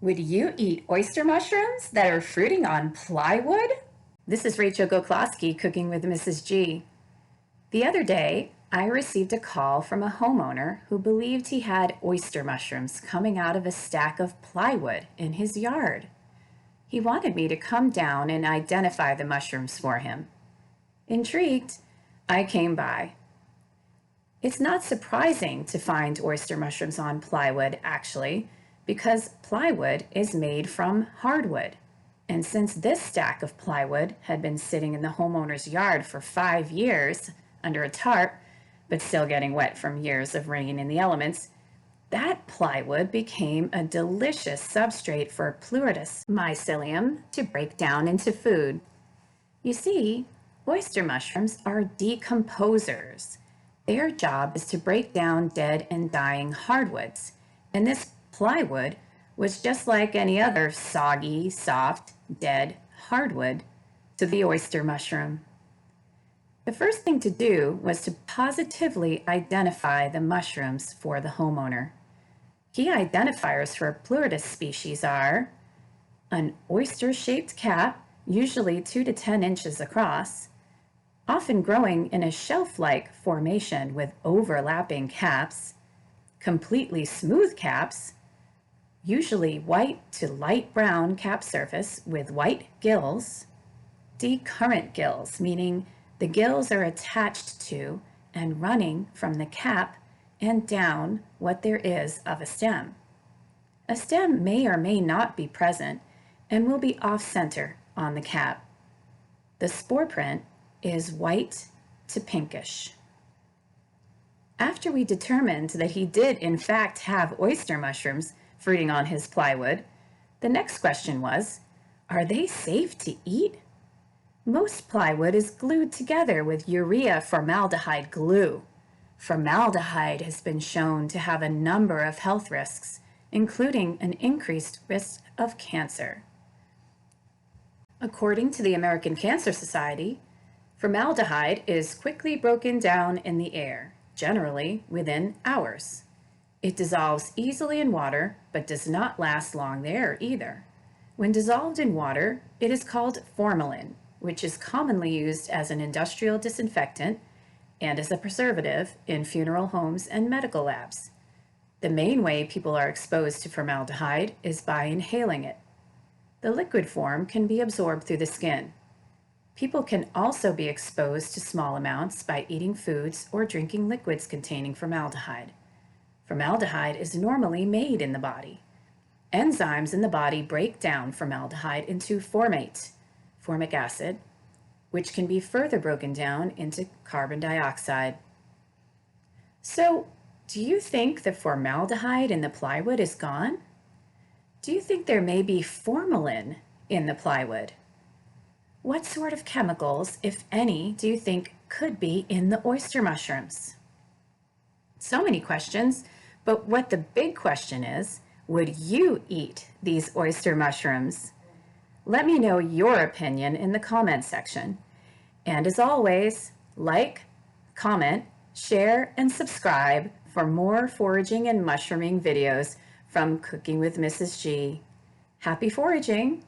Would you eat oyster mushrooms that are fruiting on plywood? This is Rachel Goklosky, Cooking with Mrs. G. The other day, I received a call from a homeowner who believed he had oyster mushrooms coming out of a stack of plywood in his yard. He wanted me to come down and identify the mushrooms for him. Intrigued, I came by. It's not surprising to find oyster mushrooms on plywood, actually, because plywood is made from hardwood. And since this stack of plywood had been sitting in the homeowner's yard for 5 years under a tarp, but still getting wet from years of rain and the elements, that plywood became a delicious substrate for PLYWOOD mycelium to break down into food. You see, oyster mushrooms are decomposers. Their job is to break down dead and dying hardwoods, and this plywood was just like any other soggy, soft, dead hardwood to the oyster mushroom. The first thing to do was to positively identify the mushrooms for the homeowner. Key identifiers for PLYWOOD species are an oyster-shaped cap, usually 2 to 10 inches across, often growing in a shelf-like formation with overlapping caps, completely smooth caps, usually white to light brown cap surface with white gills, decurrent gills, meaning the gills are attached to and running from the cap and down what there is of a stem. A stem may or may not be present and will be off-center on the cap. The spore print is white to pinkish. After we determined that he did in fact have oyster mushrooms fruiting on his plywood, the next question was, are they safe to eat? Most plywood is glued together with urea formaldehyde glue. Formaldehyde has been shown to have a number of health risks, including an increased risk of cancer. According to the American Cancer Society, formaldehyde is quickly broken down in the air, generally within hours. It dissolves easily in water, but does not last long there either. When dissolved in water, it is called formalin, which is commonly used as an industrial disinfectant and as a preservative in funeral homes and medical labs. The main way people are exposed to formaldehyde is by inhaling it. The liquid form can be absorbed through the skin. People can also be exposed to small amounts by eating foods or drinking liquids containing formaldehyde. Formaldehyde is normally made in the body. Enzymes in the body break down formaldehyde into formate, formic acid, which can be further broken down into carbon dioxide. So, do you think the formaldehyde in the plywood is gone? Do you think there may be formalin in the plywood? What sort of chemicals, if any, do you think could be in the oyster mushrooms? So many questions, but what the big question is, would you eat these oyster mushrooms? Let me know your opinion in the comment section. And as always, like, comment, share, and subscribe for more foraging and mushrooming videos from Cooking with Mrs. G. Happy foraging!